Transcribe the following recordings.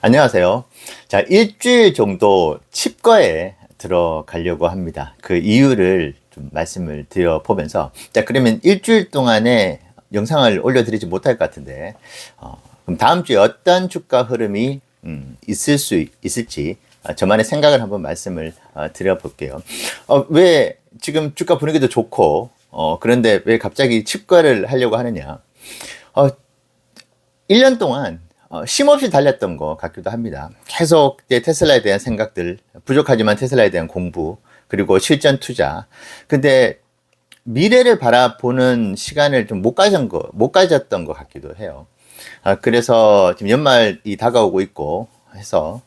안녕하세요. 자, 일주일 정도 칩거에 들어가려고 합니다. 그 이유를 좀 말씀을 드려보면서, 자, 그러면 일주일 동안에 영상을 올려드리지 못할 것 같은데, 그럼 다음 주에 어떤 주가 흐름이 있을지, 저만의 생각을 한번 말씀을 드려볼게요. 왜 지금 주가 분위기도 좋고, 그런데 왜 갑자기 칩거를 하려고 하느냐? 어, 1년 동안 쉼없이 달렸던 것 같기도 합니다. 계속 이제 테슬라에 대한 생각들, 부족하지만 테슬라에 대한 공부, 그리고 실전 투자. 근데 미래를 바라보는 시간을 좀 못 가졌던 것 같기도 해요. 그래서 지금 연말이 다가오고 있고 해서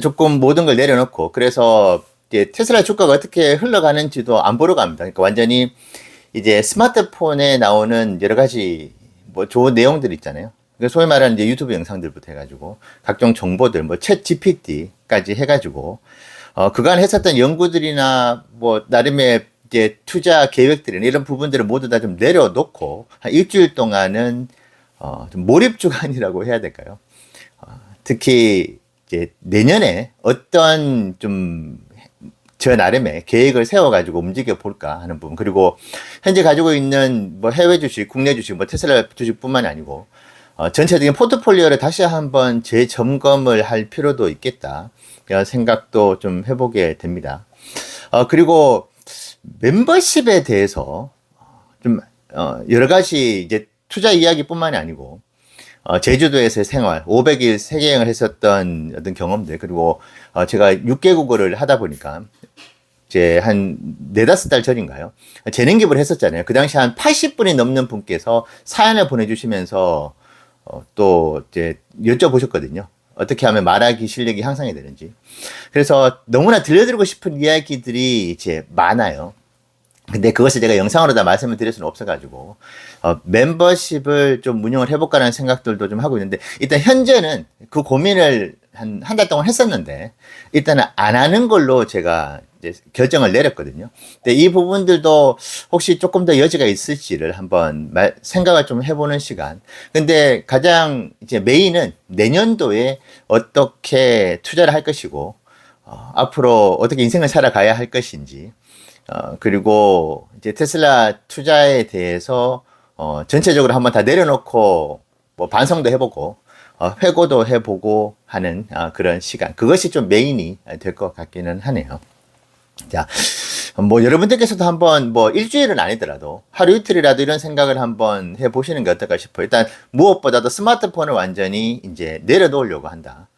조금 모든 걸 내려놓고, 그래서 이제 테슬라 주가가 어떻게 흘러가는지도 안 보러 갑니다. 그러니까 완전히 이제 스마트폰에 나오는 여러 가지 뭐 좋은 내용들 있잖아요. 그러니까 소위 말하는 이제 유튜브 영상들부터 해가지고 각종 정보들, 뭐 챗 GPT까지 해가지고 그간 했었던 연구들이나 뭐 나름의 이제 투자 계획들이나 이런 부분들을 모두 다 좀 내려놓고 한 일주일 동안은 좀 몰입 주간이라고 해야 될까요? 특히 이제 내년에 어떤 좀 저 나름의 계획을 세워가지고 움직여 볼까 하는 부분. 그리고 현재 가지고 있는 뭐 해외 주식, 국내 주식, 뭐 테슬라 주식뿐만이 아니고 전체적인 포트폴리오를 다시 한번 재점검을 할 필요도 있겠다. 이런 생각도 좀 해보게 됩니다. 그리고 멤버십에 대해서 좀 여러 가지 이제 투자 이야기뿐만이 아니고 제주도에서의 생활, 500일 세계여행을 했었던 어떤 경험들, 그리고 제가 6개국어를 하다 보니까 이제 한 4~5달 전인가요? 재능 기부를 했었잖아요. 그 당시 한 80분이 넘는 분께서 사연을 보내주시면서 또 이제 여쭤보셨거든요. 어떻게 하면 말하기 실력이 향상이 되는지. 그래서 너무나 들려드리고 싶은 이야기들이 이제 많아요. 근데 그것을 제가 영상으로 다 말씀을 드릴 수는 없어가지고, 멤버십을 좀 운영을 해볼까라는 생각들도 좀 하고 있는데, 일단 현재는 그 고민을 한 달 동안 했었는데, 일단은 안 하는 걸로 제가 이제 결정을 내렸거든요. 근데 이 부분들도 혹시 조금 더 여지가 있을지를 한번 생각을 좀 해보는 시간. 근데 가장 이제 메인은 내년도에 어떻게 투자를 할 것이고, 앞으로 어떻게 인생을 살아가야 할 것인지, 그리고 이제 테슬라 투자에 대해서 전체적으로 한번 다 내려놓고 뭐 반성도 해보고 회고도 해보고 하는 그런 시간. 그것이 좀 메인이 될 것 같기는 하네요. 자, 뭐 여러분들께서도 한번 뭐 일주일은 아니더라도 하루 이틀이라도 이런 생각을 한번 해보시는 게 어떨까 싶어요. 일단 무엇보다도 스마트폰을 완전히 이제 내려놓으려고 한다.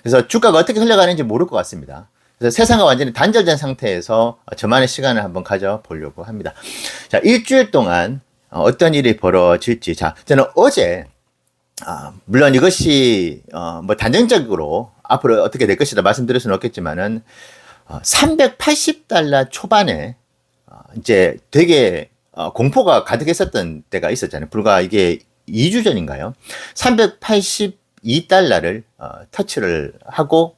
그래서 주가가 어떻게 흘러가는지 모를 것 같습니다. 그래서 세상과 완전히 단절된 상태에서 저만의 시간을 한번 가져보려고 합니다. 자, 일주일 동안 어떤 일이 벌어질지. 자, 저는 어제, 물론 이것이, 뭐 단정적으로 앞으로 어떻게 될 것이다 말씀드릴 수는 없겠지만은, 380달러 초반에, 이제 되게, 공포가 가득했었던 때가 있었잖아요. 불과 이게 2주 전인가요? 382달러를, 터치를 하고,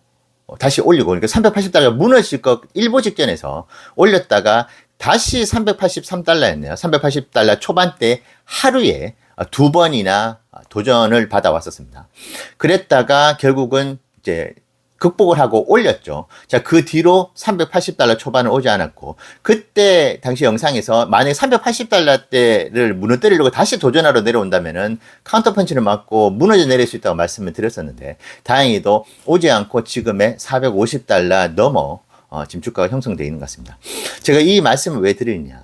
다시 올리고, 그러니까 380달러 무너질 것 일보 직전에서 올렸다가 다시 383달러였네요. 380달러 초반대 하루에 2번이나 도전을 받아왔었습니다. 그랬다가 결국은 이제 극복을 하고 올렸죠. 자, 그 뒤로 380달러 초반은 오지 않았고, 그때 당시 영상에서 만약에 380달러대를 무너뜨리려고 다시 도전하러 내려온다면은 카운터 펀치를 맞고 무너져 내릴 수 있다고 말씀을 드렸었는데, 다행히도 오지 않고 지금의 450달러 넘어 지금 주가가 형성되어 있는 것 같습니다. 제가 이 말씀을 왜 드리느냐.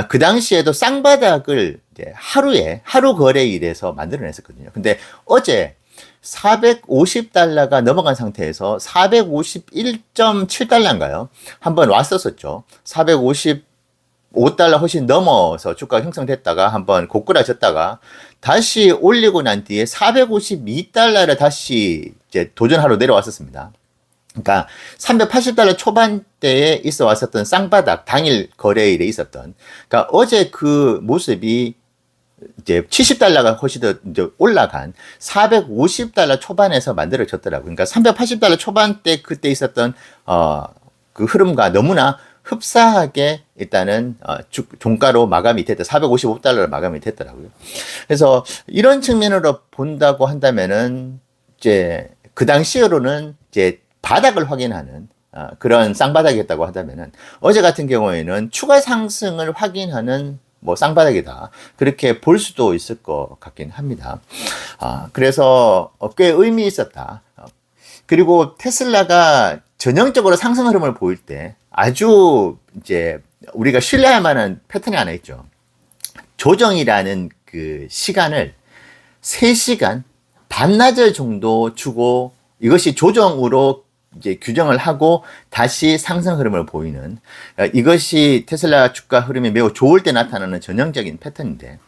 그 당시에도 쌍바닥을 이제 하루 거래일에서 만들어냈었거든요. 근데 어제 450달러가 넘어간 상태에서 451.7달러인가요? 한번 왔었었죠. 455달러 훨씬 넘어서 주가가 형성됐다가 한번 고꾸라졌다가 다시 올리고 난 뒤에 452달러를 다시 이제 도전하러 내려왔었습니다. 그러니까 380달러 초반대에 있어 왔었던 쌍바닥 당일 거래일에 있었던, 그러니까 어제 그 모습이 이제 70달러가 훨씬 더 이제 올라간 450달러 초반에서 만들어졌더라고요. 그러니까 380달러 초반대 그때 있었던 그 흐름과 너무나 흡사하게 일단은 종가로 마감이 됐다. 455달러로 마감이 됐더라고요. 그래서 이런 측면으로 본다고 한다면은 이제 그 당시로는 이제 바닥을 확인하는 그런 쌍바닥이었다고 한다면은 어제 같은 경우에는 추가 상승을 확인하는 뭐 쌍바닥이다. 그렇게 볼 수도 있을 것 같긴 합니다. 그래서 꽤 의미 있었다. 그리고 테슬라가 전형적으로 상승 흐름을 보일 때 아주 이제 우리가 신뢰할 만한 패턴이 하나 있죠. 조정이라는 그 시간을 3시간 반나절 정도 주고 이것이 조정으로 이제 규정을 하고 다시 상승 흐름을 보이는 이것이 테슬라 주가 흐름이 매우 좋을 때 나타나는 전형적인 패턴인데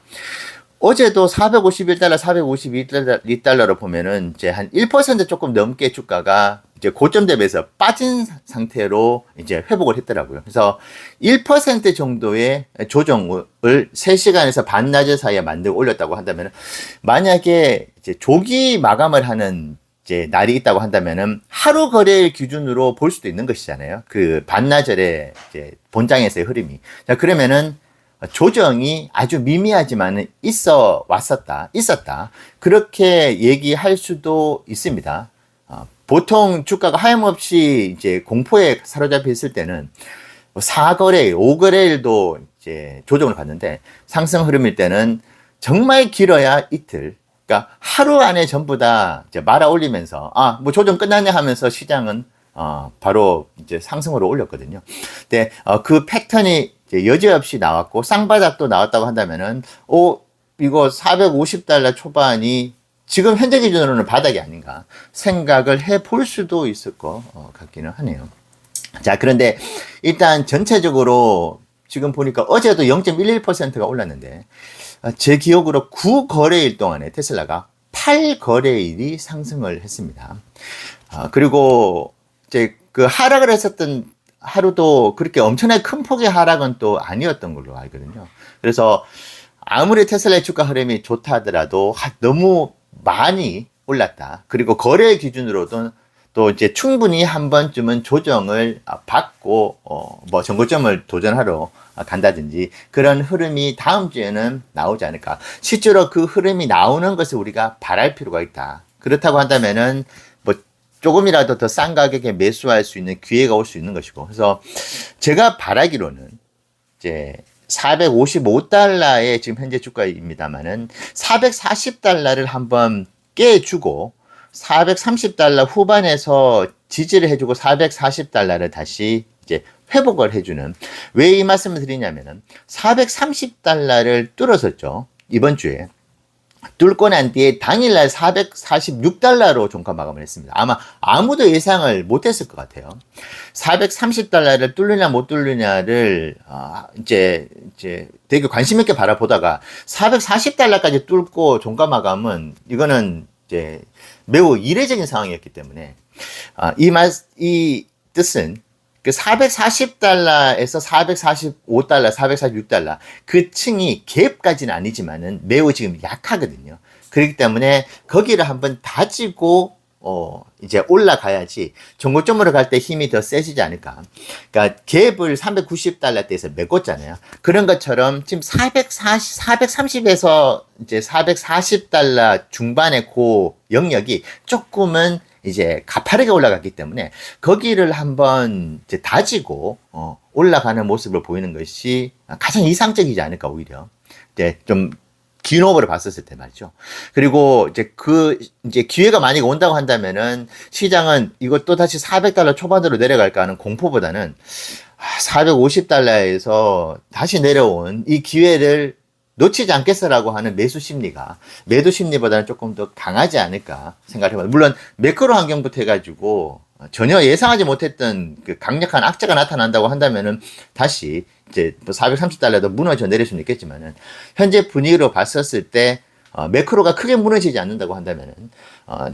어제도 451달러, 452달러로 보면은 이제 한 1% 조금 넘게 주가가 이제 고점 대비해서 빠진 상태로 이제 회복을 했더라고요. 그래서 1% 정도의 조정을 3시간에서 반나절 사이에 만들고 올렸다고 한다면 만약에 이제 조기 마감을 하는 이제 날이 있다고 한다면은 하루 거래일 기준으로 볼 수도 있는 것이잖아요. 그 반나절의 이제 본장에서의 흐름이. 자, 그러면은 조정이 아주 미미하지만 있었다. 그렇게 얘기할 수도 있습니다. 보통 주가가 하염없이 이제 공포에 사로잡혀 있을 때는 4거래일, 5거래일도 이제 조정을 받는데 상승 흐름일 때는 정말 길어야 이틀. 그러니까 하루 안에 전부 다 이제 말아 올리면서 뭐 조정 끝났네 하면서 시장은 바로 이제 상승으로 올렸거든요. 근데 그 패턴이 이제 여지없이 나왔고 쌍바닥도 나왔다고 한다면은 이거 450달러 초반이 지금 현재 기준으로는 바닥이 아닌가 생각을 해볼 수도 있을 것 같기는 하네요. 자, 그런데 일단 전체적으로 지금 보니까 어제도 0.11%가 올랐는데 제 기억으로 9거래일 동안에 테슬라가 8거래일이 상승을 했습니다. 그리고 이제 그 하락을 했었던 하루도 그렇게 엄청나게 큰 폭의 하락은 또 아니었던 걸로 알거든요. 그래서 아무리 테슬라의 주가 흐름이 좋다 하더라도 너무 많이 올랐다. 그리고 거래 기준으로도 또 이제 충분히 한 번쯤은 조정을 받고 뭐 정고점을 도전하러 간다든지 그런 흐름이 다음 주에는 나오지 않을까. 실제로 그 흐름이 나오는 것을 우리가 바랄 필요가 있다. 그렇다고 한다면은 뭐 조금이라도 더 싼 가격에 매수할 수 있는 기회가 올 수 있는 것이고. 그래서 제가 바라기로는 이제 455달러의 지금 현재 주가입니다만은 440달러를 한번 깨주고 430달러 후반에서 지지를 해주고 440달러를 다시 이제 회복을 해주는. 왜 이 말씀을 드리냐면은 430달러를 뚫었었죠. 이번 주에. 뚫고 난 뒤에 당일날 446달러로 종가 마감을 했습니다. 아마 아무도 예상을 못했을 것 같아요. 430달러를 뚫느냐 못 뚫느냐를 이제 되게 관심 있게 바라보다가 440달러까지 뚫고 종가 마감은 이거는 이제 매우 이례적인 상황이었기 때문에 이 뜻은 그 440달러에서 445달러, 446달러 그 층이 갭까지는 아니지만은 매우 지금 약하거든요. 그렇기 때문에 거기를 한번 다지고 이제 올라가야지 정고점으로 갈 때 힘이 더 세지지 않을까. 그러니까 갭을 390달러대에서 메꿨잖아요. 그런 것처럼 지금 430에서 이제 440달러 중반의 그 영역이 조금은 이제 가파르게 올라갔기 때문에 거기를 한번 이제 다지고 올라가는 모습을 보이는 것이 가장 이상적이지 않을까 오히려. 이제 좀 긴 호흡으로 봤었을 때 말이죠. 그리고 이제 기회가 많이 온다고 한다면은 시장은 이거 또 다시 400달러 초반으로 내려갈까 하는 공포보다는 450달러에서 다시 내려온 이 기회를 놓치지 않겠어라고 하는 매수 심리가 매도 심리보다는 조금 더 강하지 않을까 생각해봐요. 물론 매크로 환경부터 해가지고 전혀 예상하지 못했던 그 강력한 악재가 나타난다고 한다면은 다시 이제 430달러도 무너져 내릴 수는 있겠지만은 현재 분위기로 봤었을 때 매크로가 크게 무너지지 않는다고 한다면은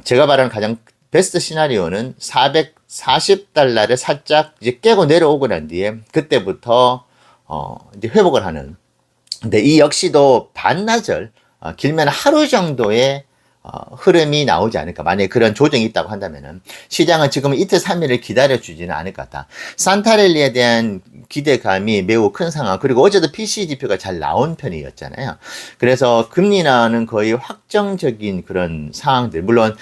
제가 말하는 가장 베스트 시나리오는 440달러를 살짝 이제 깨고 내려오고 난 뒤에 그때부터 이제 회복을 하는. 근데 이 역시도 반나절, 길면 하루 정도의 흐름이 나오지 않을까. 만약에 그런 조정이 있다고 한다면은 시장은 지금 이틀 3일을 기다려주지는 않을 것 같다. 산타랠리에 대한 기대감이 매우 큰 상황. 그리고 어제도 PCE 지표가 잘 나온 편이었잖아요. 그래서 금리 인하는 거의 확정적인 그런 상황들. 물론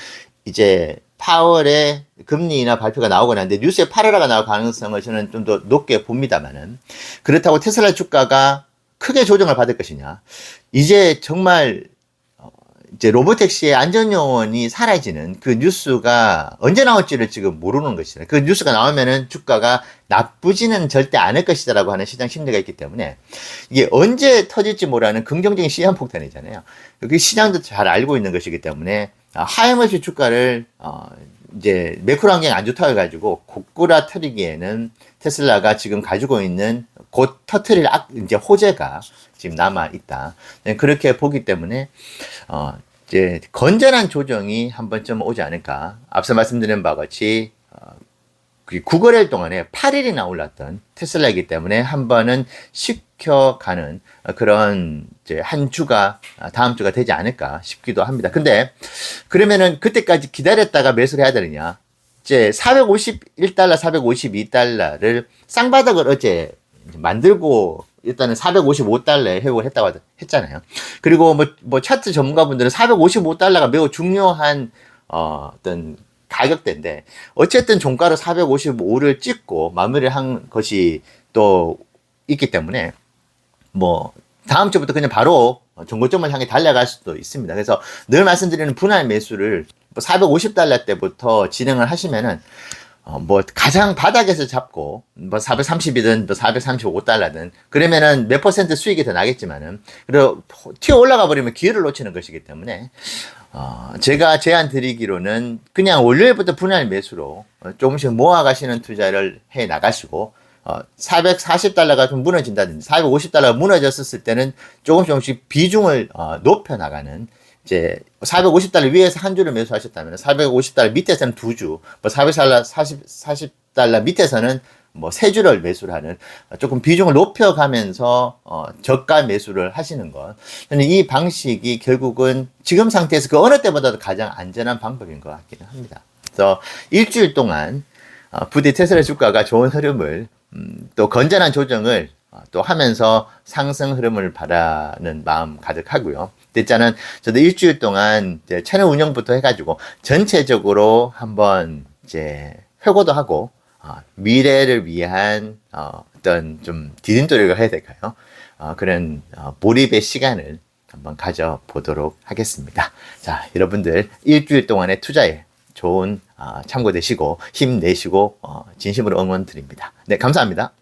이제 파월의 금리 인하 발표가 나오거나 하는데 뉴스에 8월화가 나올 가능성을 저는 좀 더 높게 봅니다만은 그렇다고 테슬라 주가가 크게 조정을 받을 것이냐. 이제 정말 이제 로보택시의 안전요원이 사라지는 그 뉴스가 언제 나올지를 지금 모르는 것이다. 그 뉴스가 나오면은 주가가 나쁘지는 절대 않을 것이다라고 하는 시장 심리가 있기 때문에 이게 언제 터질지 모르는 긍정적인 시한폭탄이잖아요. 그 시장도 잘 알고 있는 것이기 때문에 하염없이 주가를 이제 매크로 환경이 안 좋다고 해가지고 고꾸라 터리기에는 테슬라가 지금 가지고 있는 곧 터트릴 이제 호재가 지금 남아 있다. 그렇게 보기 때문에 이제 건전한 조정이 한 번쯤 오지 않을까. 앞서 말씀드린 바와 같이 9거래일 동안에 8일이나 올랐던 테슬라이기 때문에 한 번은 식혀가는 그런 이제 한 주가 다음 주가 되지 않을까 싶기도 합니다. 근데 그러면은 그때까지 기다렸다가 매수를 해야 되느냐? 이제 451달러, 452달러를 쌍바닥을 어제 만들고 일단은 455달러에 회복을 했다고 했잖아요. 그리고 뭐 차트 전문가분들은 455달러가 매우 중요한 어떤 가격대인데 어쨌든 종가로 455를 찍고 마무리를 한 것이 또 있기 때문에 뭐 다음 주부터 그냥 바로 정고점을 향해 달려갈 수도 있습니다. 그래서 늘 말씀드리는 분할 매수를 450달러 때부터 진행을 하시면은 뭐 가장 바닥에서 잡고 뭐 430이든 뭐 435달러든 그러면은 몇 퍼센트 수익이 더 나겠지만은 그리고 튀어 올라가 버리면 기회를 놓치는 것이기 때문에 제가 제안 드리기로는 그냥 월요일부터 분할 매수로 조금씩 모아 가시는 투자를 해 나가시고 440달러가 좀 무너진다든지 450달러가 무너졌을 때는 조금씩 비중을 높여 나가는 이제 450달러 위에서 한 주를 매수하셨다면 450달러 밑에서는 두 주, 뭐 440달러 40달러 밑에서는 뭐 세 주를 매수를 하는 조금 비중을 높여가면서 저가 매수를 하시는 것. 저는 이 방식이 결국은 지금 상태에서 그 어느 때보다도 가장 안전한 방법인 것 같기는 합니다. 그래서 일주일 동안 부디 테슬라 주가가 좋은 흐름을 또 건전한 조정을 또 하면서 상승 흐름을 바라는 마음 가득하고요. 일단은 저도 일주일 동안 이제 채널 운영부터 해가지고 전체적으로 한번 이제 회고도 하고 미래를 위한 어떤 좀 디딤돌이를 해야 될까요? 그런 몰입의 시간을 한번 가져보도록 하겠습니다. 자, 여러분들 일주일 동안의 투자에 좋은 참고 되시고 힘내시고 진심으로 응원 드립니다. 네, 감사합니다.